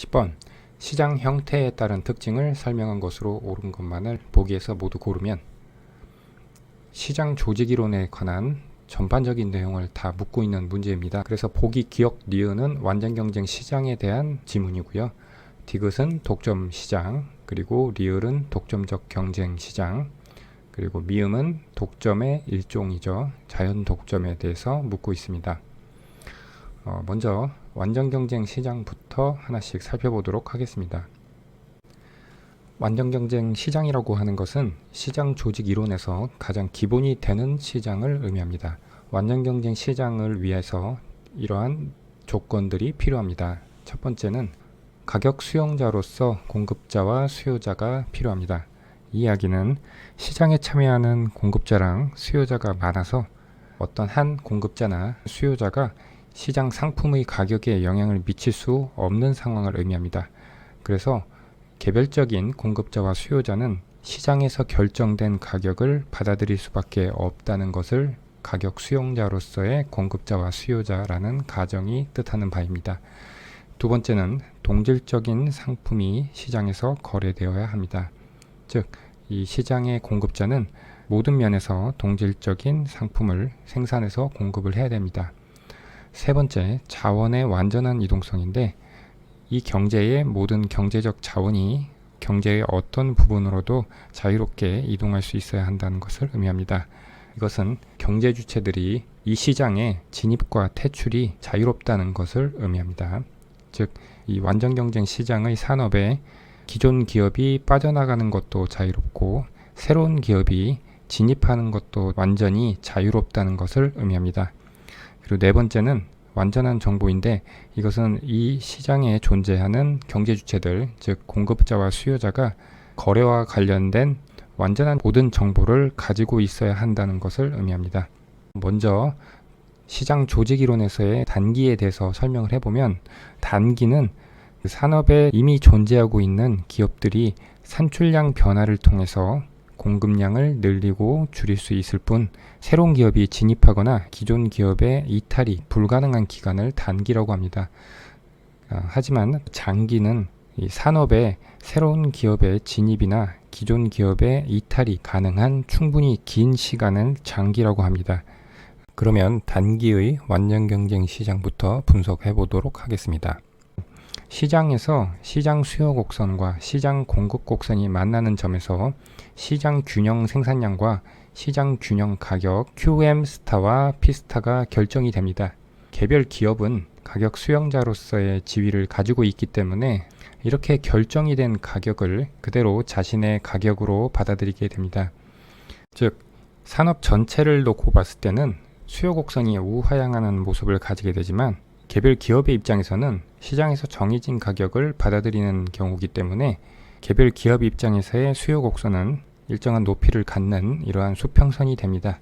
10번 시장 형태에 따른 특징을 설명한 것으로 옳은 것만을 보기에서 모두 고르면 시장 조직 이론에 관한 전반적인 내용을 다 묻고 있는 문제입니다. 그래서 보기, 기억, 니은은 완전 경쟁 시장에 대한 지문이고요. 디귿은 독점 시장, 그리고 리을은 독점적 경쟁 시장, 그리고 미음은 독점의 일종이죠. 자연 독점에 대해서 묻고 있습니다. 먼저 완전 경쟁 시장부터 하나씩 살펴보도록 하겠습니다. 완전 경쟁 시장이라고 하는 것은 시장 조직 이론에서 가장 기본이 되는 시장을 의미합니다. 완전 경쟁 시장을 위해서 이러한 조건들이 필요합니다. 첫 번째는 가격 수용자로서 공급자와 수요자가 필요합니다. 이 이야기는 시장에 참여하는 공급자랑 수요자가 많아서 어떤 한 공급자나 수요자가 시장 상품의 가격에 영향을 미칠 수 없는 상황을 의미합니다. 그래서 개별적인 공급자와 수요자는 시장에서 결정된 가격을 받아들일 수밖에 없다는 것을 가격 수용자로서의 공급자와 수요자라는 가정이 뜻하는 바입니다. 두 번째는 동질적인 상품이 시장에서 거래되어야 합니다. 즉, 이 시장의 공급자는 모든 면에서 동질적인 상품을 생산해서 공급을 해야 됩니다. 세 번째, 자원의 완전한 이동성인데 이 경제의 모든 경제적 자원이 경제의 어떤 부분으로도 자유롭게 이동할 수 있어야 한다는 것을 의미합니다. 이것은 경제 주체들이 이 시장에 진입과 퇴출이 자유롭다는 것을 의미합니다. 즉, 이 완전 경쟁 시장의 산업에 기존 기업이 빠져나가는 것도 자유롭고 새로운 기업이 진입하는 것도 완전히 자유롭다는 것을 의미합니다. 그리고 네 번째는 완전한 정보인데 이것은 이 시장에 존재하는 경제 주체들, 즉 공급자와 수요자가 거래와 관련된 완전한 모든 정보를 가지고 있어야 한다는 것을 의미합니다. 먼저 시장 조직 이론에서의 단기에 대해서 설명을 해보면, 단기는 산업에 이미 존재하고 있는 기업들이 산출량 변화를 통해서 공급량을 늘리고 줄일 수 있을 뿐 새로운 기업이 진입하거나 기존 기업의 이탈이 불가능한 기간을 단기라고 합니다. 하지만 장기는 이 산업에 새로운 기업의 진입이나 기존 기업의 이탈이 가능한 충분히 긴 시간을 장기라고 합니다. 그러면 단기의 완전 경쟁 시장부터 분석해 보도록 하겠습니다. 시장에서 시장 수요 곡선과 시장 공급 곡선이 만나는 점에서 시장 균형 생산량과 시장 균형 가격 QM 스타와 P 스타가 결정이 됩니다. 개별 기업은 가격 수용자로서의 지위를 가지고 있기 때문에 이렇게 결정이 된 가격을 그대로 자신의 가격으로 받아들이게 됩니다. 즉, 산업 전체를 놓고 봤을 때는 수요 곡선이 우하향하는 모습을 가지게 되지만 개별 기업의 입장에서는 시장에서 정해진 가격을 받아들이는 경우이기 때문에 개별 기업 입장에서의 수요 곡선은 일정한 높이를 갖는 이러한 수평선이 됩니다.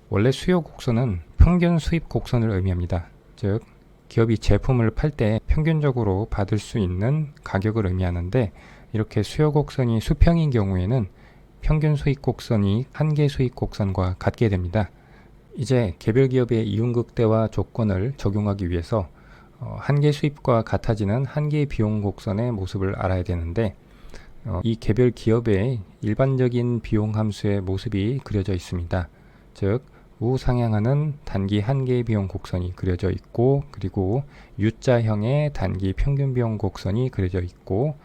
원래 수요 곡선은 평균 수입 곡선을 의미합니다. 즉, 기업이 제품을 팔 때 평균적으로 받을 수 있는 가격을 의미하는데, 이렇게 수요 곡선이 수평인 경우에는 평균 수익 곡선이 한계 수익 곡선과 같게 됩니다. 이제 개별 기업의 이윤극대화 조건을 적용하기 위해서 한계 수입과 같아지는 한계 비용 곡선의 모습을 알아야 되는데, 이 개별 기업의 일반적인 비용 함수의 모습이 그려져 있습니다. 즉, 우상향하는 단기 한계 비용 곡선이 그려져 있고, 그리고 U자형의 단기 평균 비용 곡선이 그려져 있고,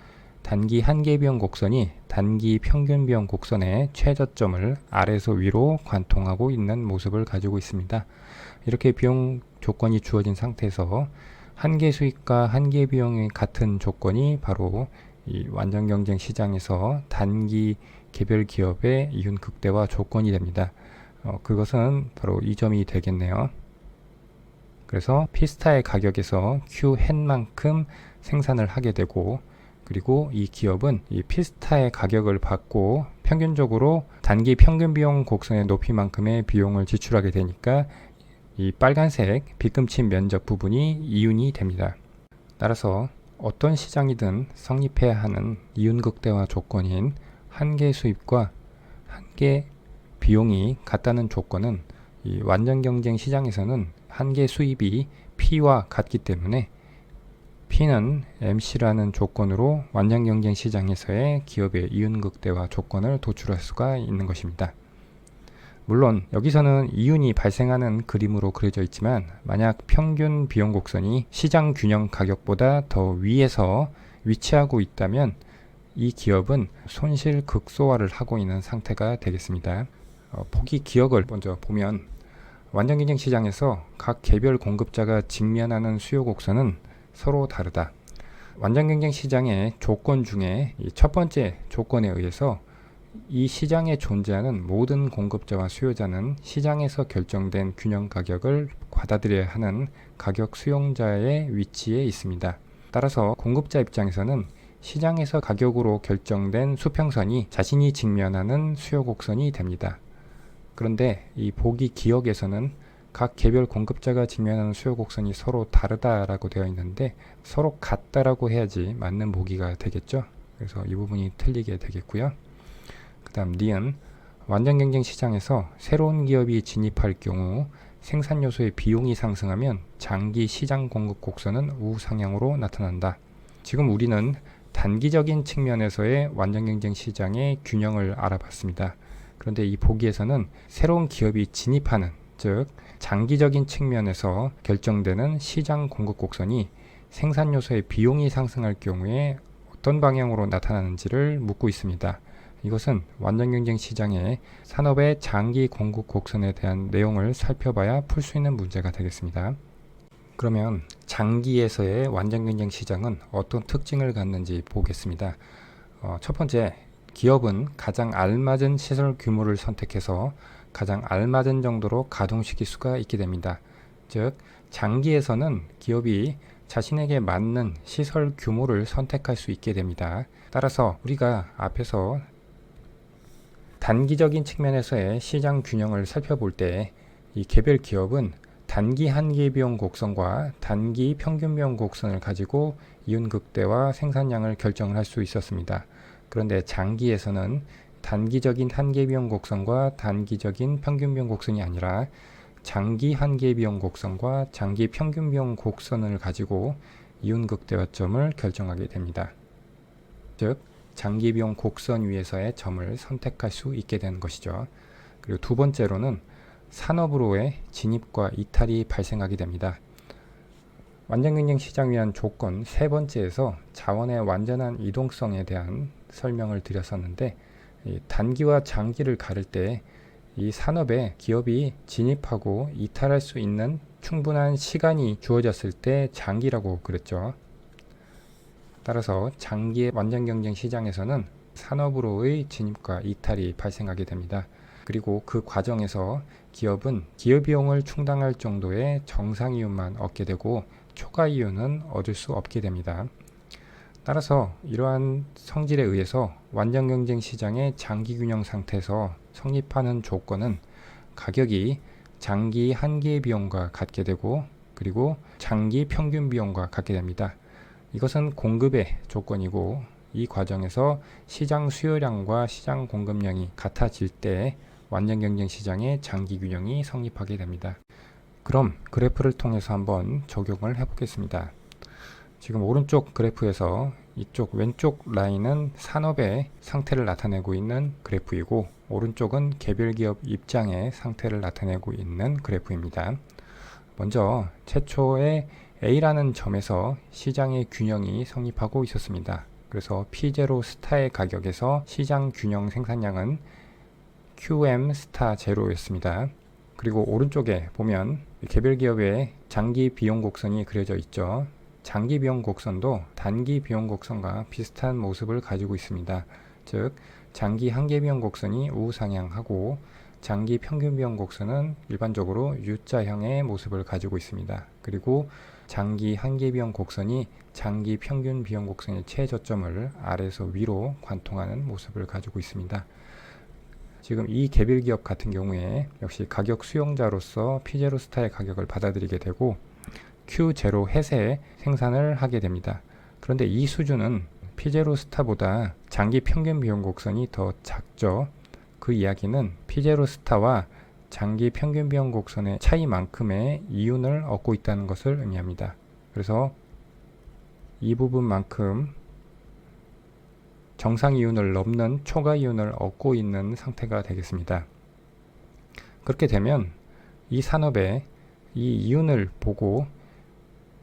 단기 한계 비용 곡선이 단기 평균 비용 곡선의 최저점을 아래에서 위로 관통하고 있는 모습을 가지고 있습니다. 이렇게 비용 조건이 주어진 상태에서 한계 수익과 한계 비용이 같은 조건이 바로 이 완전 경쟁 시장에서 단기 개별 기업의 이윤 극대화 조건이 됩니다. 그것은 바로 이 점이 되겠네요. 그래서 P스타의 가격에서 Qhen만큼 생산을 하게 되고, 그리고 이 기업은 이 P스타의 가격을 받고 평균적으로 단기 평균 비용 곡선의 높이만큼의 비용을 지출하게 되니까 이 빨간색 빗금친 면적 부분이 이윤이 됩니다. 따라서 어떤 시장이든 성립해야 하는 이윤 극대화 조건인 한계 수입과 한계 비용이 같다는 조건은 이 완전 경쟁 시장에서는 한계 수입이 P와 같기 때문에 P는 MC라는 조건으로 완전 경쟁 시장에서의 기업의 이윤 극대화 조건을 도출할 수가 있는 것입니다. 물론 여기서는 이윤이 발생하는 그림으로 그려져 있지만 만약 평균 비용 곡선이 시장 균형 가격보다 더 위에서 위치하고 있다면 이 기업은 손실 극소화를 하고 있는 상태가 되겠습니다. 보기 기억을 먼저 보면 완전 경쟁 시장에서 각 개별 공급자가 직면하는 수요 곡선은 서로 다르다. 완전 경쟁 시장의 조건 중에 첫 번째 조건에 의해서 이 시장에 존재하는 모든 공급자와 수요자는 시장에서 결정된 균형 가격을 받아들여야 하는 가격 수용자의 위치에 있습니다. 따라서 공급자 입장에서는 시장에서 가격으로 결정된 수평선이 자신이 직면하는 수요 곡선이 됩니다. 그런데 이 보기 기억에서는 각 개별 공급자가 직면하는 수요 곡선이 서로 다르다라고 되어 있는데 서로 같다라고 해야지 맞는 보기가 되겠죠. 그래서 이 부분이 틀리게 되겠고요. 그 다음 니은 완전 경쟁 시장에서 새로운 기업이 진입할 경우 생산 요소의 비용이 상승하면 장기 시장 공급 곡선은 우상향으로 나타난다. 지금 우리는 단기적인 측면에서의 완전 경쟁 시장의 균형을 알아봤습니다. 그런데 이 보기에서는 새로운 기업이 진입하는, 즉 장기적인 측면에서 결정되는 시장 공급 곡선이 생산 요소의 비용이 상승할 경우에 어떤 방향으로 나타나는지를 묻고 있습니다. 이것은 완전 경쟁 시장의 산업의 장기 공급 곡선에 대한 내용을 살펴봐야 풀 수 있는 문제가 되겠습니다. 그러면 장기에서의 완전 경쟁 시장은 어떤 특징을 갖는지 보겠습니다. 첫 번째, 기업은 가장 알맞은 시설 규모를 선택해서 가장 알맞은 정도로 가동시킬 수가 있게 됩니다. 즉, 장기에서는 기업이 자신에게 맞는 시설 규모를 선택할 수 있게 됩니다. 따라서 우리가 앞에서 단기적인 측면에서의 시장 균형을 살펴볼 때 이 개별 기업은 단기 한계 비용 곡선과 단기 평균 비용 곡선을 가지고 이윤 극대와 생산량을 결정을 할 수 있었습니다. 그런데 장기에서는 단기적인 한계 비용 곡선과 단기적인 평균 비용 곡선이 아니라 장기 한계 비용 곡선과 장기 평균 비용 곡선을 가지고 이윤 극대화점을 결정하게 됩니다. 즉 장기 비용 곡선 위에서의 점을 선택할 수 있게 되는 것이죠. 그리고 두 번째로는 산업으로의 진입과 이탈이 발생하게 됩니다. 완전 경쟁 시장 위한 조건 세 번째에서 자원의 완전한 이동성에 대한 설명을 드렸었는데 단기와 장기를 가를 때 이 산업에 기업이 진입하고 이탈할 수 있는 충분한 시간이 주어졌을 때 장기라고 그랬죠. 따라서 장기의 완전 경쟁 시장에서는 산업으로의 진입과 이탈이 발생하게 됩니다. 그리고 그 과정에서 기업은 기업비용을 충당할 정도의 정상이윤만 얻게 되고 초과이윤은 얻을 수 없게 됩니다. 따라서 이러한 성질에 의해서 완전 경쟁 시장의 장기 균형 상태에서 성립하는 조건은 가격이 장기 한계 비용과 같게 되고 그리고 장기 평균 비용과 같게 됩니다. 이것은 공급의 조건이고 이 과정에서 시장 수요량과 시장 공급량이 같아질 때 완전 경쟁 시장의 장기 균형이 성립하게 됩니다. 그럼 그래프를 통해서 한번 적용을 해보겠습니다. 지금 오른쪽 그래프에서 이쪽 왼쪽 라인은 산업의 상태를 나타내고 있는 그래프이고 오른쪽은 개별 기업 입장의 상태를 나타내고 있는 그래프입니다. 먼저 최초의 A라는 점에서 시장의 균형이 성립하고 있었습니다. 그래서 P0 스타의 가격에서 시장 균형 생산량은 QM 스타 제로였습니다. 그리고 오른쪽에 보면 개별 기업의 장기 비용 곡선이 그려져 있죠. 장기 비용 곡선도 단기 비용 곡선과 비슷한 모습을 가지고 있습니다. 즉 장기 한계 비용 곡선이 우상향하고 장기 평균 비용 곡선은 일반적으로 U자형의 모습을 가지고 있습니다. 그리고 장기 한계 비용 곡선이 장기 평균 비용 곡선의 최저점을 아래에서 위로 관통하는 모습을 가지고 있습니다. 지금 이 개별 기업 같은 경우에 역시 가격 수용자로서 P0 스타의 가격을 받아들이게 되고 Q0 해세 생산을 하게 됩니다. 그런데 이 수준은 P0 스타보다 장기 평균 비용 곡선이 더 작죠. 그 이야기는 P0 스타와 장기 평균 비용 곡선의 차이만큼의 이윤을 얻고 있다는 것을 의미합니다. 그래서 이 부분만큼 정상 이윤을 넘는 초과 이윤을 얻고 있는 상태가 되겠습니다. 그렇게 되면 이 산업에 이 이윤을 보고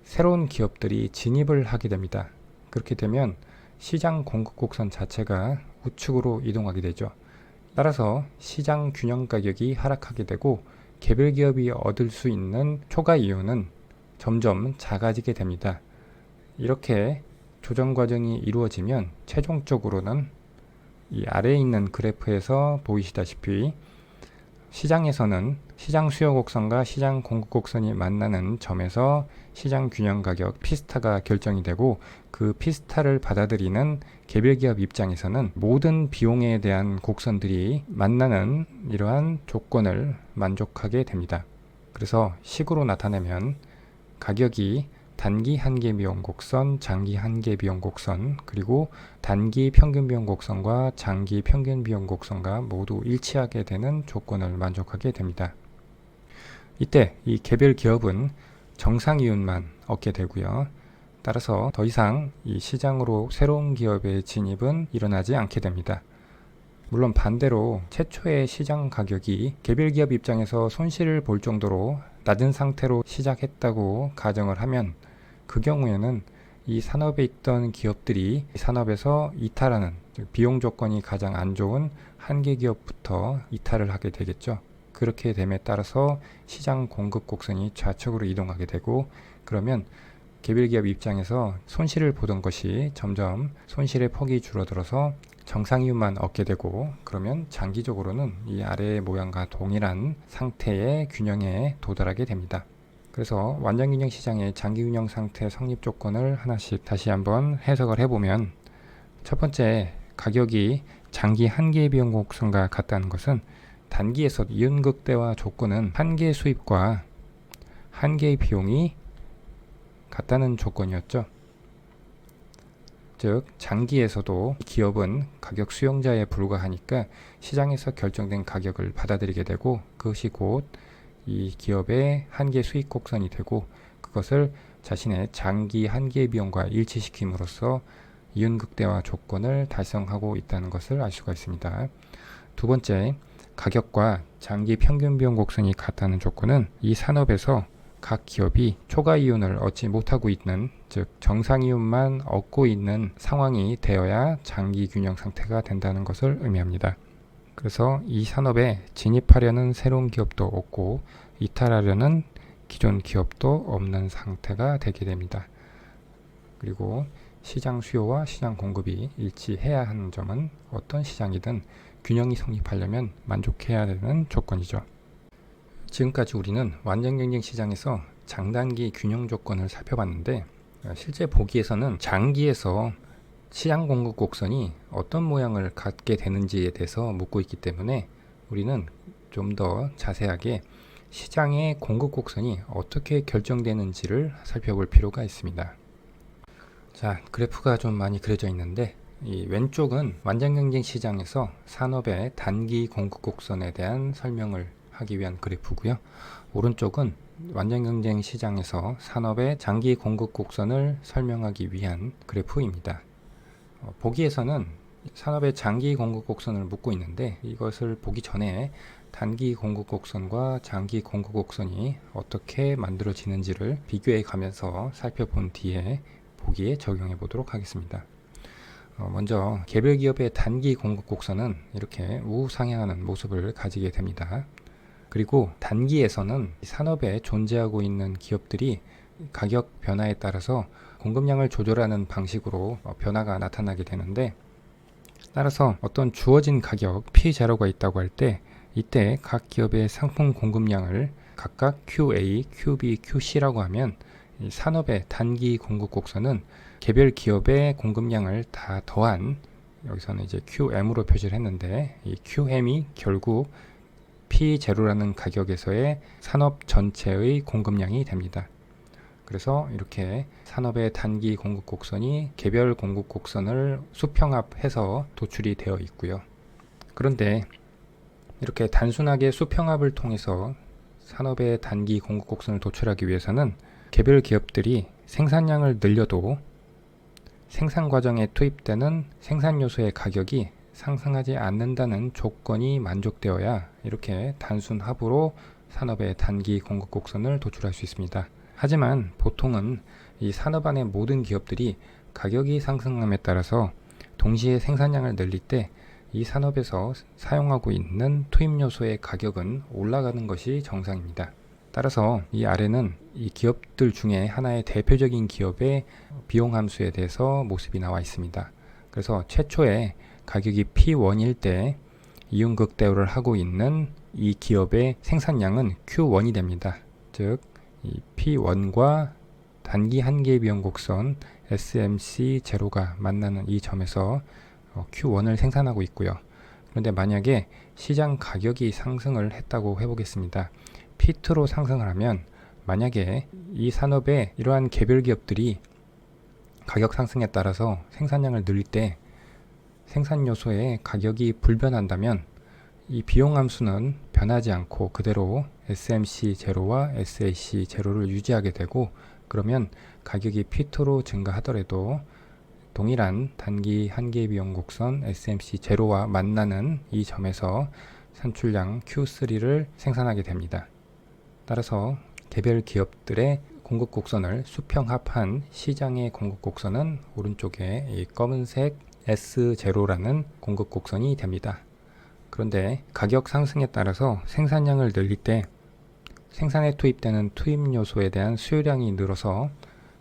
새로운 기업들이 진입을 하게 됩니다. 그렇게 되면 시장 공급 곡선 자체가 우측으로 이동하게 되죠. 따라서 시장 균형 가격이 하락하게 되고 개별 기업이 얻을 수 있는 초과 이윤은 점점 작아지게 됩니다. 이렇게 조정 과정이 이루어지면 최종적으로는 이 아래에 있는 그래프에서 보이시다시피 시장에서는 시장 수요 곡선과 시장 공급 곡선이 만나는 점에서 시장 균형 가격 피스타가 결정이 되고, 그 피스타를 받아들이는 개별 기업 입장에서는 모든 비용에 대한 곡선들이 만나는 이러한 조건을 만족하게 됩니다. 그래서 식으로 나타내면 가격이 단기 한계 비용 곡선, 장기 한계 비용 곡선, 그리고 단기 평균 비용 곡선과 장기 평균 비용 곡선과 모두 일치하게 되는 조건을 만족하게 됩니다. 이때 이 개별 기업은 정상 이윤만 얻게 되고요. 따라서 더 이상 이 시장으로 새로운 기업의 진입은 일어나지 않게 됩니다. 물론 반대로 최초의 시장 가격이 개별 기업 입장에서 손실을 볼 정도로 낮은 상태로 시작했다고 가정을 하면, 그 경우에는 이 산업에 있던 기업들이 산업에서 이탈하는, 즉 비용 조건이 가장 안 좋은 한계 기업부터 이탈을 하게 되겠죠. 그렇게 됨에 따라서 시장 공급 곡선이 좌측으로 이동하게 되고, 그러면 개별 기업 입장에서 손실을 보던 것이 점점 손실의 폭이 줄어들어서 정상 이윤만 얻게 되고, 그러면 장기적으로는 이 아래의 모양과 동일한 상태의 균형에 도달하게 됩니다. 그래서 완전균형 시장의 장기균형 상태 성립 조건을 하나씩 다시 한번 해석을 해보면, 첫 번째, 가격이 장기 한계 비용 곡선과 같다는 것은 단기에서 이윤 극대화 조건은 한계 수입과 한계의 비용이 같다는 조건이었죠. 즉 장기에서도 기업은 가격 수용자에 불과하니까 시장에서 결정된 가격을 받아들이게 되고, 그것이 곧 이 기업의 한계 수익 곡선이 되고, 그것을 자신의 장기 한계 비용과 일치시킴으로써 이윤 극대화 조건을 달성하고 있다는 것을 알 수가 있습니다. 두 번째, 가격과 장기 평균 비용 곡선이 같다는 조건은 이 산업에서 각 기업이 초과 이윤을 얻지 못하고 있는, 즉 정상 이윤만 얻고 있는 상황이 되어야 장기 균형 상태가 된다는 것을 의미합니다. 그래서 이 산업에 진입하려는 새로운 기업도 없고 이탈하려는 기존 기업도 없는 상태가 되게 됩니다. 그리고 시장 수요와 시장 공급이 일치해야 하는 점은 어떤 시장이든 균형이 성립하려면 만족해야 되는 조건이죠. 지금까지 우리는 완전 경쟁 시장에서 장단기 균형 조건을 살펴봤는데, 실제 보기에서는 장기에서 시장 공급 곡선이 어떤 모양을 갖게 되는지에 대해서 묻고 있기 때문에 우리는 좀 더 자세하게 시장의 공급 곡선이 어떻게 결정되는지를 살펴볼 필요가 있습니다. 자, 그래프가 좀 많이 그려져 있는데, 이 왼쪽은 완전 경쟁 시장에서 산업의 단기 공급 곡선에 대한 설명을 하기 위한 그래프고요. 오른쪽은 완전 경쟁 시장에서 산업의 장기 공급 곡선을 설명하기 위한 그래프입니다. 보기에서는 산업의 장기 공급 곡선을 묻고 있는데, 이것을 보기 전에 단기 공급 곡선과 장기 공급 곡선이 어떻게 만들어지는지를 비교해 가면서 살펴본 뒤에 보기에 적용해 보도록 하겠습니다. 먼저 개별 기업의 단기 공급 곡선은 이렇게 우상향하는 모습을 가지게 됩니다. 그리고 단기에서는 산업에 존재하고 있는 기업들이 가격 변화에 따라서 공급량을 조절하는 방식으로 변화가 나타나게 되는데, 따라서 어떤 주어진 가격 P0가 있다고 할 때, 이때 각 기업의 상품 공급량을 각각 QA, QB, QC라고 하면 이 산업의 단기 공급 곡선은 개별 기업의 공급량을 다 더한, 여기서는 이제 QM으로 표시를 했는데, 이 QM이 결국 P0라는 가격에서의 산업 전체의 공급량이 됩니다. 그래서 이렇게 산업의 단기 공급 곡선이 개별 공급 곡선을 수평합해서 도출이 되어 있고요. 그런데 이렇게 단순하게 수평합을 통해서 산업의 단기 공급 곡선을 도출하기 위해서는 개별 기업들이 생산량을 늘려도 생산 과정에 투입되는 생산 요소의 가격이 상승하지 않는다는 조건이 만족되어야 이렇게 단순 합으로 산업의 단기 공급 곡선을 도출할 수 있습니다. 하지만 보통은 이 산업 안의 모든 기업들이 가격이 상승함에 따라서 동시에 생산량을 늘릴 때 이 산업에서 사용하고 있는 투입 요소의 가격은 올라가는 것이 정상입니다. 따라서 이 아래는 이 기업들 중에 하나의 대표적인 기업의 비용 함수에 대해서 모습이 나와 있습니다. 그래서 최초에 가격이 P1일 때 이윤극대우를 하고 있는 이 기업의 생산량은 Q1이 됩니다. 즉, 이 P1과 단기 한계 비용 곡선 SMC0가 만나는 이 점에서 Q1을 생산하고 있고요. 그런데 만약에 시장 가격이 상승을 했다고 해보겠습니다. P2로 상승을 하면 만약에 이 산업의 이러한 개별 기업들이 가격 상승에 따라서 생산량을 늘릴 때 생산 요소의 가격이 불변한다면 이 비용 함수는 변하지 않고 그대로 SMC0와 SAC0를 유지하게 되고, 그러면 가격이 P2로 증가하더라도 동일한 단기 한계 비용 곡선 SMC0와 만나는 이 점에서 산출량 Q3를 생산하게 됩니다. 따라서 개별 기업들의 공급 곡선을 수평합한 시장의 공급 곡선은 오른쪽에 이 검은색 S0라는 공급 곡선이 됩니다. 그런데 가격 상승에 따라서 생산량을 늘릴 때 생산에 투입되는 투입 요소에 대한 수요량이 늘어서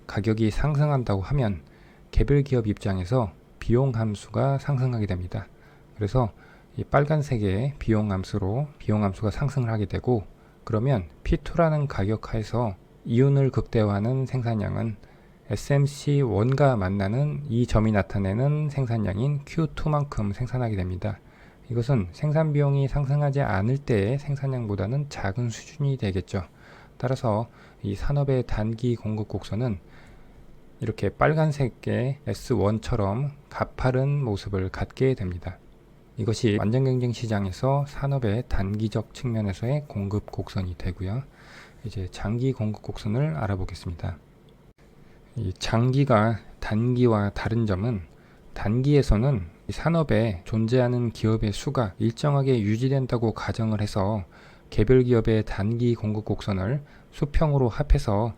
가격이 상승한다고 하면 개별 기업 입장에서 비용 함수가 상승하게 됩니다. 그래서 이 빨간색의 비용 함수로 비용 함수가 상승을 하게 되고, 그러면 P2라는 가격 하에서 이윤을 극대화하는 생산량은 SMC1과 만나는 이 점이 나타내는 생산량인 Q2만큼 생산하게 됩니다. 이것은 생산 비용이 상승하지 않을 때의 생산량보다는 작은 수준이 되겠죠. 따라서 이 산업의 단기 공급 곡선은 이렇게 빨간색의 S1처럼 가파른 모습을 갖게 됩니다. 이것이 완전 경쟁 시장에서 산업의 단기적 측면에서의 공급 곡선이 되고요. 이제 장기 공급 곡선을 알아보겠습니다. 이 장기가 단기와 다른 점은 단기에서는 산업에 존재하는 기업의 수가 일정하게 유지된다고 가정을 해서 개별 기업의 단기 공급 곡선을 수평으로 합해서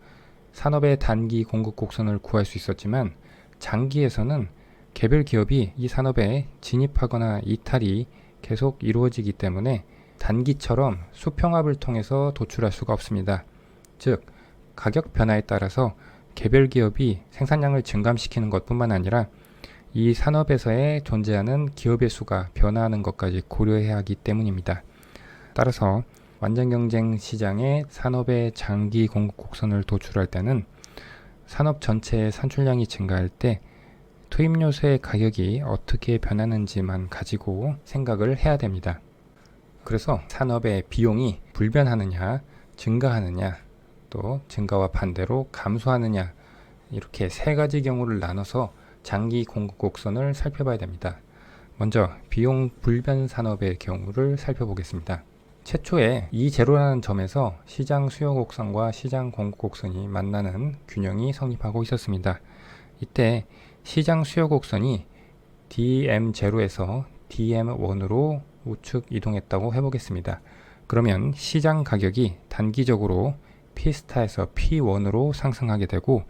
산업의 단기 공급 곡선을 구할 수 있었지만, 장기에서는 개별 기업이 이 산업에 진입하거나 이탈이 계속 이루어지기 때문에 단기처럼 수평합을 통해서 도출할 수가 없습니다. 즉, 가격 변화에 따라서 개별 기업이 생산량을 증감시키는 것뿐만 아니라 이 산업에서의 존재하는 기업의 수가 변화하는 것까지 고려해야 하기 때문입니다. 따라서 완전 경쟁 시장의 산업의 장기 공급 곡선을 도출할 때는 산업 전체의 산출량이 증가할 때 투입 요소의 가격이 어떻게 변하는지만 가지고 생각을 해야 됩니다. 그래서 산업의 비용이 불변하느냐, 증가하느냐, 또 증가와 반대로 감소하느냐, 이렇게 세 가지 경우를 나눠서 장기 공급 곡선을 살펴봐야 됩니다. 먼저 비용 불변 산업의 경우를 살펴보겠습니다. 최초에 E0라는 점에서 시장 수요 곡선과 시장 공급 곡선이 만나는 균형이 성립하고 있었습니다. 이때 시장 수요 곡선이 DM0에서 DM1으로 우측 이동했다고 해보겠습니다. 그러면 시장 가격이 단기적으로 P스타에서 P1으로 상승하게 되고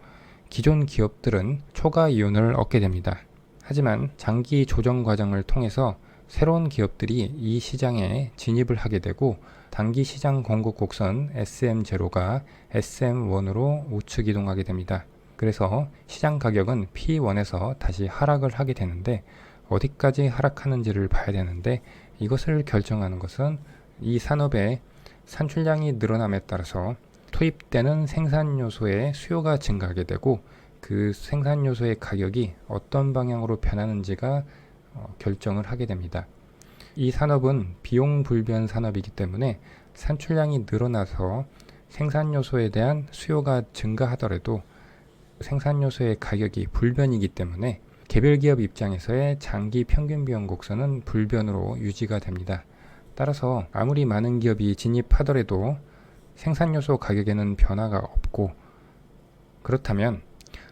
기존 기업들은 초과 이윤을 얻게 됩니다. 하지만 장기 조정 과정을 통해서 새로운 기업들이 이 시장에 진입을 하게 되고 단기 시장 공급 곡선 SM0가 SM1으로 우측 이동하게 됩니다. 그래서 시장 가격은 P1에서 다시 하락을 하게 되는데, 어디까지 하락하는지를 봐야 되는데, 이것을 결정하는 것은 이 산업의 산출량이 늘어남에 따라서 투입되는 생산 요소의 수요가 증가하게 되고 그 생산 요소의 가격이 어떤 방향으로 변하는지가 결정을 하게 됩니다. 이 산업은 비용 불변 산업이기 때문에 산출량이 늘어나서 생산 요소에 대한 수요가 증가하더라도 생산 요소의 가격이 불변이기 때문에 개별 기업 입장에서의 장기 평균 비용 곡선은 불변으로 유지가 됩니다. 따라서 아무리 많은 기업이 진입하더라도 생산 요소 가격에는 변화가 없고, 그렇다면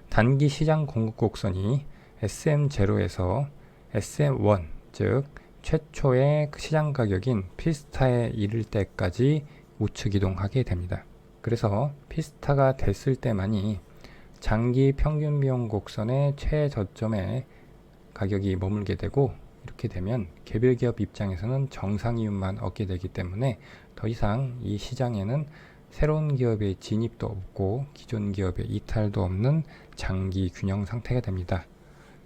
단기 시장 공급 곡선이 SM0에서 SM1, 즉 최초의 시장 가격인 피스타에 이를 때까지 우측 이동하게 됩니다. 그래서 피스타가 됐을 때만이 장기 평균 비용 곡선의 최저점에 가격이 머물게 되고, 이렇게 되면 개별 기업 입장에서는 정상 이윤만 얻게 되기 때문에 더 이상 이 시장에는 새로운 기업의 진입도 없고 기존 기업의 이탈도 없는 장기 균형 상태가 됩니다.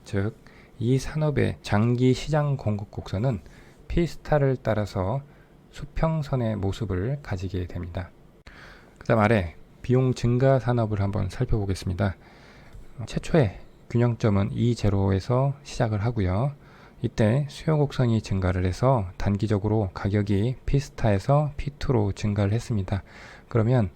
즉, 이 산업의 장기 시장 공급 곡선은 피스타를 따라서 수평선의 모습을 가지게 됩니다. 그 다음 아래 비용 증가 산업을 한번 살펴보겠습니다. 최초의 균형점은 E0에서 시작을 하고요. 이때 수요 곡선이 증가를 해서 단기적으로 가격이 피스타에서 P2로 증가를 했습니다. 그러면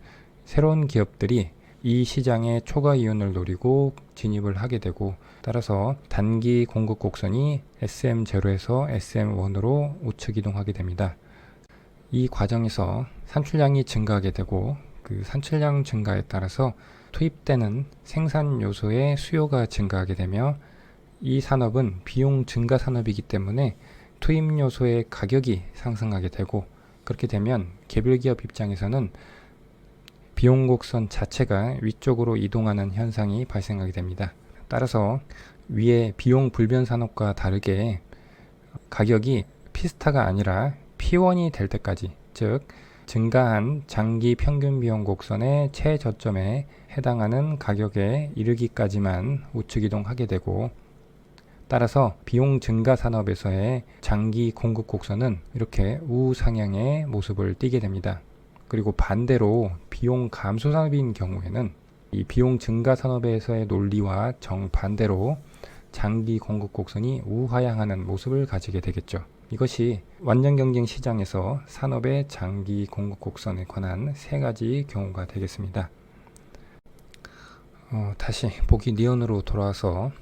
새로운 기업들이 이 시장의 초과 이윤을 노리고 진입을 하게 되고, 따라서 단기 공급 곡선이 SM0에서 SM1으로 우측 이동하게 됩니다. 이 과정에서 산출량이 증가하게 되고, 그 산출량 증가에 따라서 투입되는 생산 요소의 수요가 증가하게 되며, 이 산업은 비용 증가 산업이기 때문에 투입 요소의 가격이 상승하게 되고, 그렇게 되면 개별 기업 입장에서는 비용 곡선 자체가 위쪽으로 이동하는 현상이 발생하게 됩니다. 따라서 위에 비용 불변 산업과 다르게 가격이 피스타가 아니라 P1이 될 때까지, 즉 증가한 장기 평균 비용 곡선의 최저점에 해당하는 가격에 이르기까지만 우측 이동하게 되고, 따라서 비용 증가 산업에서의 장기 공급 곡선은 이렇게 우상향의 모습을 띠게 됩니다. 그리고 반대로 비용 감소 산업인 경우에는 이 비용 증가 산업에서의 논리와 정반대로 장기 공급 곡선이 우하향하는 모습을 가지게 되겠죠. 이것이 완전 경쟁 시장에서 산업의 장기 공급 곡선에 관한 세 가지 경우가 되겠습니다. 다시 보기 니온으로 돌아와서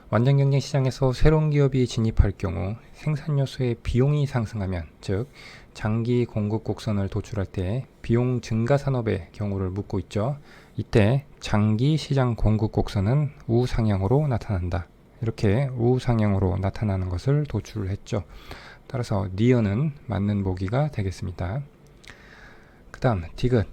완전 경쟁 시장에서 새로운 기업이 진입할 경우 생산 요소의 비용이 상승하면, 즉 장기 공급 곡선을 도출할 때 비용 증가 산업의 경우를 묻고 있죠. 이때 장기 시장 공급 곡선은 우상향으로 나타난다. 이렇게 우상향으로 나타나는 것을 도출했죠. 따라서 니은은 맞는 보기가 되겠습니다. 그 다음 디귿,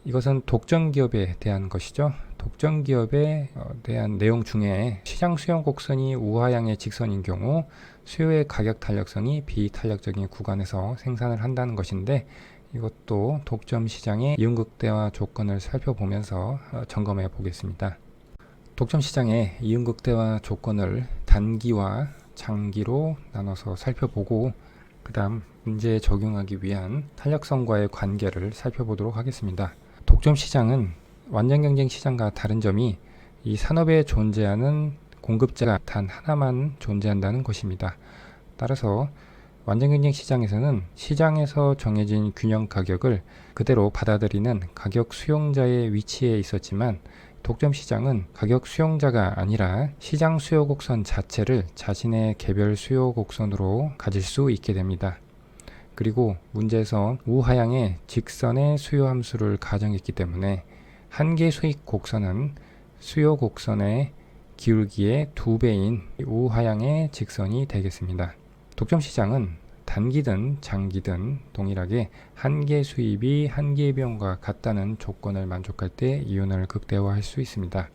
이것은 독점 기업에 대한 것이죠. 독점 기업에 대한 내용 중에 시장 수요 곡선이 우하향의 직선인 경우 수요의 가격 탄력성이 비탄력적인 구간에서 생산을 한다는 것인데, 이것도 독점 시장의 이윤 극대화 조건을 살펴보면서 점검해 보겠습니다. 독점 시장의 이윤 극대화 조건을 단기와 장기로 나눠서 살펴보고, 그 다음 문제에 적용하기 위한 탄력성과의 관계를 살펴보도록 하겠습니다. 독점 시장은 완전 경쟁 시장과 다른 점이 이 산업에 존재하는 공급자가 단 하나만 존재한다는 것입니다. 따라서 완전 경쟁 시장에서는 시장에서 정해진 균형 가격을 그대로 받아들이는 가격 수용자의 위치에 있었지만, 독점 시장은 가격 수용자가 아니라 시장 수요 곡선 자체를 자신의 개별 수요 곡선으로 가질 수 있게 됩니다. 그리고 문제에서 우하향의 직선의 수요 함수를 가정했기 때문에 한계 수익 곡선은 수요 곡선의 기울기의 2배인 우하향의 직선이 되겠습니다. 독점 시장은 단기든 장기든 동일하게 한계 수입이 한계 비용과 같다는 조건을 만족할 때 이윤을 극대화할 수 있습니다.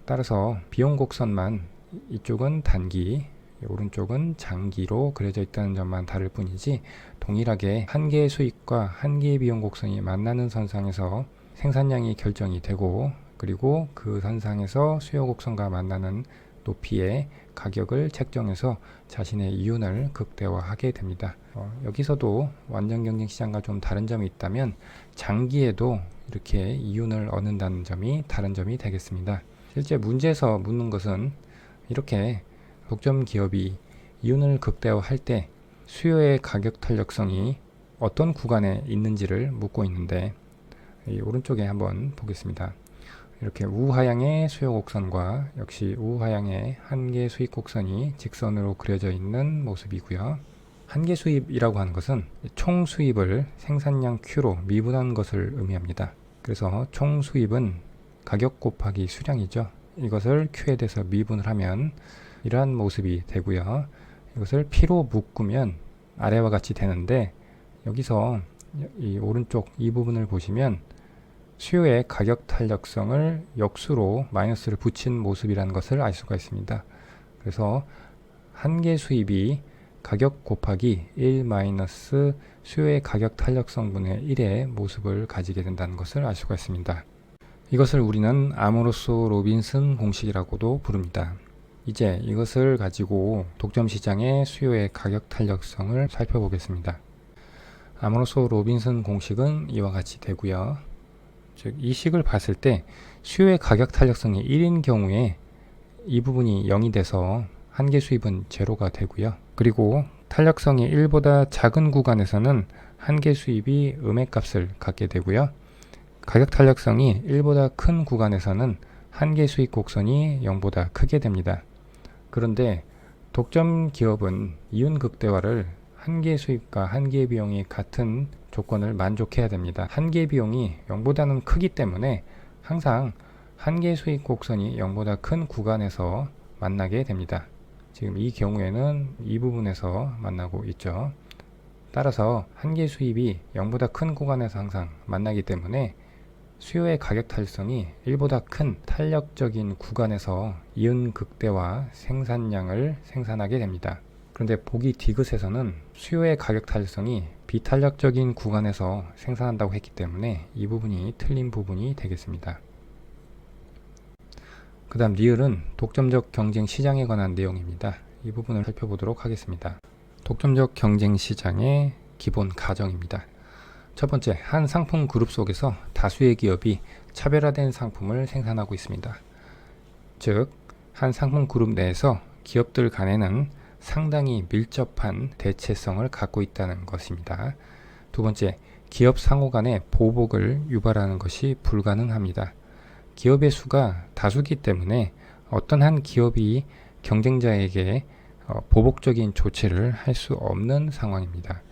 따라서 비용 곡선만 이쪽은 단기, 오른쪽은 장기로 그려져 있다는 점만 다를 뿐이지, 동일하게 한계 수익과 한계 비용 곡선이 만나는 선상에서 생산량이 결정이 되고, 그리고 그 선상에서 수요 곡선과 만나는 높이의 가격을 책정해서 자신의 이윤을 극대화하게 됩니다. 여기서도 완전 경쟁 시장과 좀 다른 점이 있다면 장기에도 이렇게 이윤을 얻는다는 점이 다른 점이 되겠습니다. 실제 문제에서 묻는 것은 이렇게 독점 기업이 이윤을 극대화할 때 수요의 가격 탄력성이 어떤 구간에 있는지를 묻고 있는데, 이 오른쪽에 한번 보겠습니다. 이렇게 우하향의 수요 곡선과 역시 우하향의 한계 수익 곡선이 직선으로 그려져 있는 모습이고요. 한계 수입이라고 하는 것은 총 수입을 생산량 Q로 미분한 것을 의미합니다. 그래서 총 수입은 가격 곱하기 수량이죠. 이것을 Q에 대해서 미분을 하면 이러한 모습이 되고요. 이것을 P로 묶으면 아래와 같이 되는데, 여기서 이 오른쪽 이 부분을 보시면 수요의 가격 탄력성을 역수로 마이너스를 붙인 모습이라는 것을 알 수가 있습니다. 그래서 한계 수입이 가격 곱하기 1 마이너스 수요의 가격 탄력성 분의 1의 모습을 가지게 된다는 것을 알 수가 있습니다. 이것을 우리는 아모로소 로빈슨 공식이라고도 부릅니다. 이제 이것을 가지고 독점 시장의 수요의 가격 탄력성을 살펴보겠습니다. 아모로소 로빈슨 공식은 이와 같이 되고요. 즉, 이 식을 봤을 때 수요의 가격 탄력성이 1인 경우에 이 부분이 0이 돼서 한계 수입은 제로가 되고요. 그리고 탄력성이 1보다 작은 구간에서는 한계 수입이 음의 값을 갖게 되고요. 가격 탄력성이 1보다 큰 구간에서는 한계 수익 곡선이 0보다 크게 됩니다. 그런데 독점 기업은 이윤 극대화를 한계 수입과 한계 비용이 같은 조건을 만족해야 됩니다. 한계 비용이 0보다는 크기 때문에 항상 한계 수익 곡선이 0보다 큰 구간에서 만나게 됩니다. 지금 이 경우에는 이 부분에서 만나고 있죠. 따라서 한계 수입이 0보다 큰 구간에서 항상 만나기 때문에 수요의 가격 탄력성이 1보다 큰 탄력적인 구간에서 이윤 극대화 생산량을 생산하게 됩니다. 그런데 보기 디귿에서는 수요의 가격 탄력성이 비탄력적인 구간에서 생산한다고 했기 때문에 이 부분이 틀린 부분이 되겠습니다. 그 다음 리을은 독점적 경쟁 시장에 관한 내용입니다. 이 부분을 살펴보도록 하겠습니다. 독점적 경쟁 시장의 기본 가정입니다. 첫 번째, 한 상품 그룹 속에서 다수의 기업이 차별화된 상품을 생산하고 있습니다. 즉, 한 상품 그룹 내에서 기업들 간에는 상당히 밀접한 대체성을 갖고 있다는 것입니다. 두 번째, 기업 상호 간의 보복을 유발하는 것이 불가능합니다. 기업의 수가 다수기 때문에 어떤 한 기업이 경쟁자에게 보복적인 조치를 할 수 없는 상황입니다.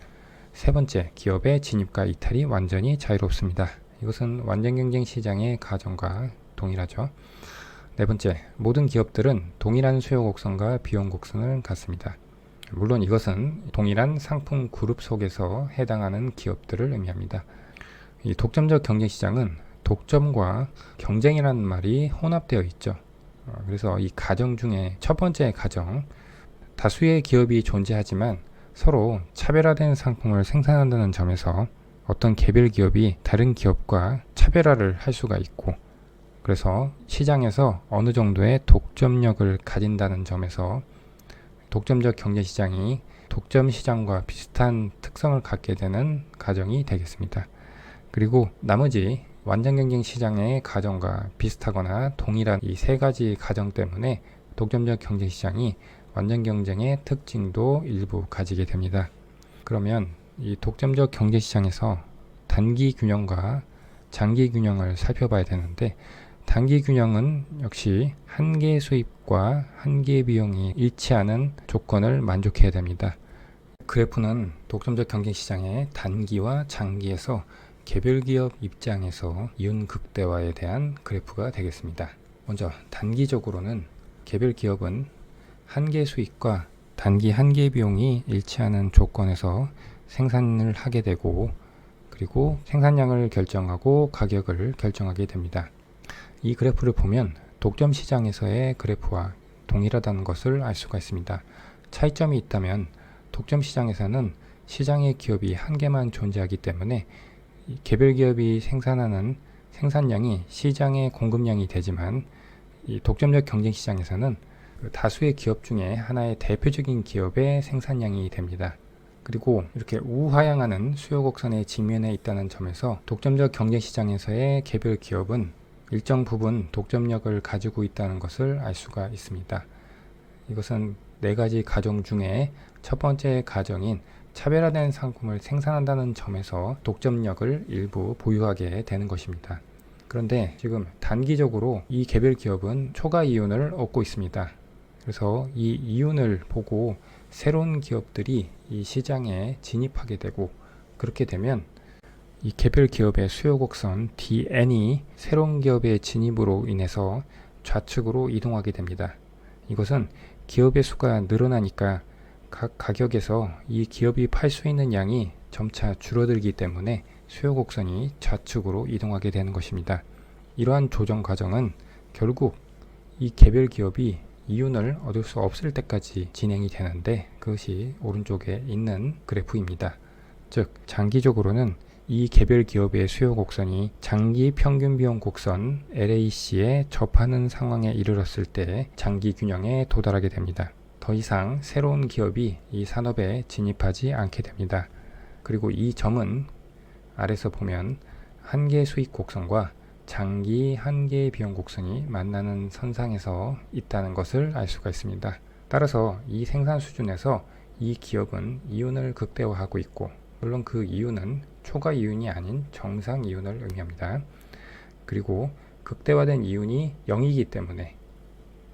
세 번째, 기업의 진입과 이탈이 완전히 자유롭습니다. 이것은 완전 경쟁 시장의 가정과 동일하죠. 네 번째, 모든 기업들은 동일한 수요 곡선과 비용 곡선을 갖습니다. 물론 이것은 동일한 상품 그룹 속에서 해당하는 기업들을 의미합니다. 이 독점적 경쟁 시장은 독점과 경쟁이라는 말이 혼합되어 있죠. 그래서 이 가정 중에 첫 번째 가정, 다수의 기업이 존재하지만 서로 차별화된 상품을 생산한다는 점에서 어떤 개별 기업이 다른 기업과 차별화를 할 수가 있고, 그래서 시장에서 어느 정도의 독점력을 가진다는 점에서 독점적 경제 시장이 독점 시장과 비슷한 특성을 갖게 되는 가정이 되겠습니다. 그리고 나머지 완전 경쟁 시장의 가정과 비슷하거나 동일한 이 세 가지 가정 때문에 독점적 경제 시장이 완전 경쟁의 특징도 일부 가지게 됩니다. 그러면 이 독점적 경제 시장에서 단기 균형과 장기 균형을 살펴봐야 되는데, 단기 균형은 역시 한계 수입과 한계 비용이 일치하는 조건을 만족해야 됩니다. 그래프는 독점적 경쟁 시장의 단기와 장기에서 개별 기업 입장에서 이윤 극대화에 대한 그래프가 되겠습니다. 먼저 단기적으로는 개별 기업은 한계 수익과 단기 한계 비용이 일치하는 조건에서 생산을 하게 되고, 그리고 생산량을 결정하고 가격을 결정하게 됩니다. 이 그래프를 보면 독점 시장에서의 그래프와 동일하다는 것을 알 수가 있습니다. 차이점이 있다면 독점 시장에서는 시장의 기업이 한 개만 존재하기 때문에 개별 기업이 생산하는 생산량이 시장의 공급량이 되지만, 이 독점적 경쟁 시장에서는 다수의 기업 중에 하나의 대표적인 기업의 생산량이 됩니다. 그리고 이렇게 우하향하는 수요 곡선의 직면에 있다는 점에서 독점적 경쟁 시장에서의 개별 기업은 일정 부분 독점력을 가지고 있다는 것을 알 수가 있습니다. 이것은 네 가지 가정 중에 첫 번째 가정인 차별화된 상품을 생산한다는 점에서 독점력을 일부 보유하게 되는 것입니다. 그런데 지금 단기적으로 이 개별 기업은 초과 이윤을 얻고 있습니다. 그래서 이 이윤을 보고 새로운 기업들이 이 시장에 진입하게 되고, 그렇게 되면 이 개별 기업의 수요 곡선 DN이 새로운 기업의 진입으로 인해서 좌측으로 이동하게 됩니다. 이것은 기업의 수가 늘어나니까 각 가격에서 이 기업이 팔 수 있는 양이 점차 줄어들기 때문에 수요 곡선이 좌측으로 이동하게 되는 것입니다. 이러한 조정 과정은 결국 이 개별 기업이 이윤을 얻을 수 없을 때까지 진행이 되는데, 그것이 오른쪽에 있는 그래프입니다. 즉 장기적으로는 이 개별 기업의 수요 곡선이 장기 평균 비용 곡선 LAC에 접하는 상황에 이르렀을 때 장기 균형에 도달하게 됩니다. 더 이상 새로운 기업이 이 산업에 진입하지 않게 됩니다. 그리고 이 점은 아래서 보면 한계 수익 곡선과 장기 한계 비용 곡선이 만나는 선상에서 있다는 것을 알 수가 있습니다. 따라서 이 생산 수준에서 이 기업은 이윤을 극대화하고 있고, 물론 그 이윤은 초과 이윤이 아닌 정상 이윤을 의미합니다. 그리고 극대화된 이윤이 0이기 때문에,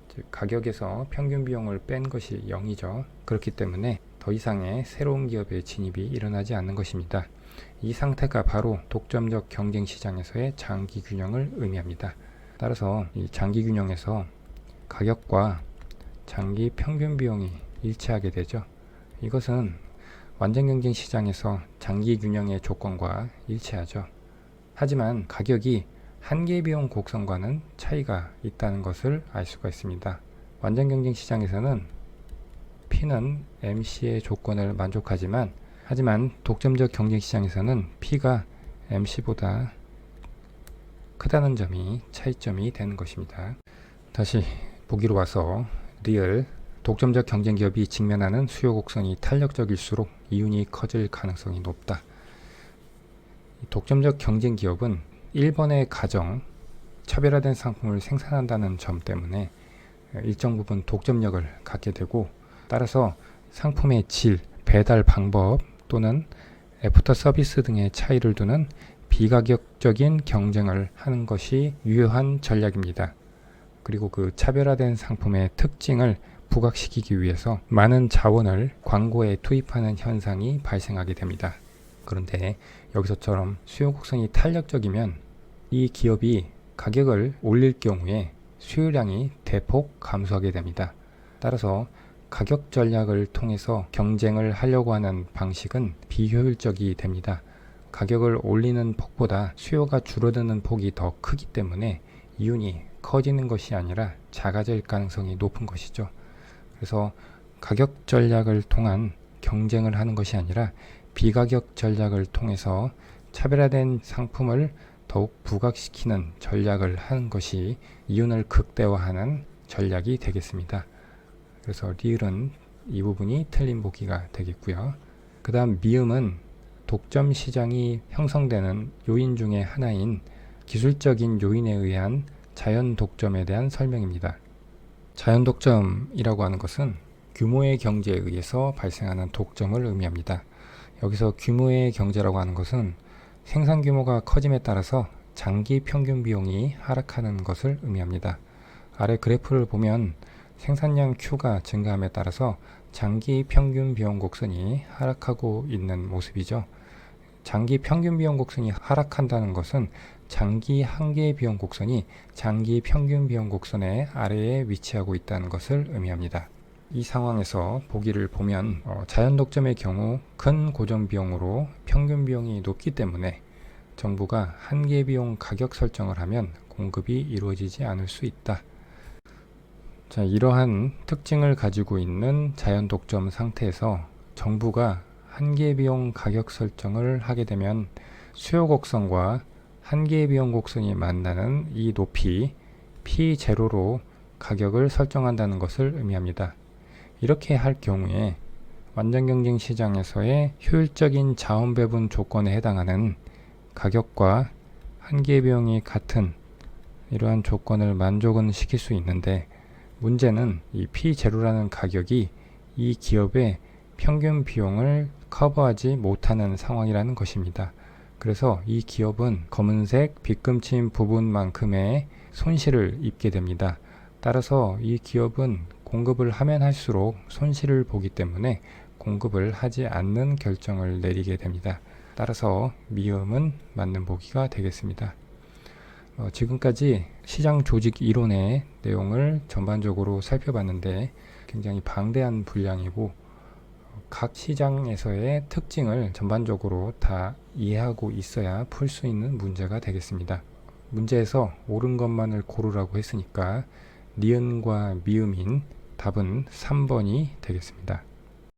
즉 가격에서 평균 비용을 뺀 것이 0이죠. 그렇기 때문에 더 이상의 새로운 기업의 진입이 일어나지 않는 것입니다. 이 상태가 바로 독점적 경쟁 시장에서의 장기 균형을 의미합니다. 따라서 이 장기 균형에서 가격과 장기 평균 비용이 일치하게 되죠. 이것은 완전 경쟁 시장에서 장기 균형의 조건과 일치하죠. 하지만 가격이 한계 비용 곡선과는 차이가 있다는 것을 알 수가 있습니다. 완전 경쟁 시장에서는 P는 MC의 조건을 만족하지만, 하지만 독점적 경쟁 시장에서는 P가 MC보다 크다는 점이 차이점이 되는 것입니다. 다시 보기로 와서 리얼 독점적 경쟁 기업이 직면하는 수요 곡선이 탄력적일수록 이윤이 커질 가능성이 높다. 독점적 경쟁 기업은 1번의 가정, 차별화된 상품을 생산한다는 점 때문에 일정 부분 독점력을 갖게 되고, 따라서 상품의 질, 배달 방법 또는 애프터 서비스 등의 차이를 두는 비가격적인 경쟁을 하는 것이 유효한 전략입니다. 그리고 그 차별화된 상품의 특징을 부각시키기 위해서 많은 자원을 광고에 투입하는 현상이 발생하게 됩니다. 그런데 여기서처럼 수요 곡선이 탄력적이면 이 기업이 가격을 올릴 경우에 수요량이 대폭 감소하게 됩니다. 따라서 가격 전략을 통해서 경쟁을 하려고 하는 방식은 비효율적이 됩니다. 가격을 올리는 폭보다 수요가 줄어드는 폭이 더 크기 때문에 이윤이 커지는 것이 아니라 작아질 가능성이 높은 것이죠. 그래서 가격 전략을 통한 경쟁을 하는 것이 아니라 비가격 전략을 통해서 차별화된 상품을 더욱 부각시키는 전략을 하는 것이 이윤을 극대화하는 전략이 되겠습니다. 그래서 리을은 이 부분이 틀린 보기가 되겠고요. 그 다음 미음은 독점 시장이 형성되는 요인 중에 하나인 기술적인 요인에 의한 자연 독점에 대한 설명입니다. 자연 독점이라고 하는 것은 규모의 경제에 의해서 발생하는 독점을 의미합니다. 여기서 규모의 경제라고 하는 것은 생산 규모가 커짐에 따라서 장기 평균 비용이 하락하는 것을 의미합니다. 아래 그래프를 보면 생산량 Q가 증가함에 따라서 장기 평균 비용 곡선이 하락하고 있는 모습이죠. 장기 평균 비용 곡선이 하락한다는 것은 장기 한계 비용 곡선이 장기 평균 비용 곡선의 아래에 위치하고 있다는 것을 의미합니다. 이 상황에서 보기를 보면 자연 독점의 경우 큰 고정 비용으로 평균 비용이 높기 때문에 정부가 한계 비용 가격 설정을 하면 공급이 이루어지지 않을 수 있다. 자, 이러한 특징을 가지고 있는 자연 독점 상태에서 정부가 한계 비용 가격 설정을 하게 되면 수요 곡선과 한계 비용 곡선이 만나는 이 높이 P0로 가격을 설정한다는 것을 의미합니다. 이렇게 할 경우에 완전 경쟁 시장에서의 효율적인 자원 배분 조건에 해당하는 가격과 한계 비용이 같은 이러한 조건을 만족은 시킬 수 있는데, 문제는 이 P0라는 가격이 이 기업의 평균 비용을 커버하지 못하는 상황이라는 것입니다. 그래서 이 기업은 검은색 빗금친 부분만큼의 손실을 입게 됩니다. 따라서 이 기업은 공급을 하면 할수록 손실을 보기 때문에 공급을 하지 않는 결정을 내리게 됩니다. 따라서 미음은 맞는 보기가 되겠습니다. 지금까지 시장 조직 이론의 내용을 전반적으로 살펴봤는데, 굉장히 방대한 분량이고 각 시장에서의 특징을 전반적으로 다 이해하고 있어야 풀 수 있는 문제가 되겠습니다. 문제에서 옳은 것만을 고르라고 했으니까 니은과 미음인 답은 3번이 되겠습니다.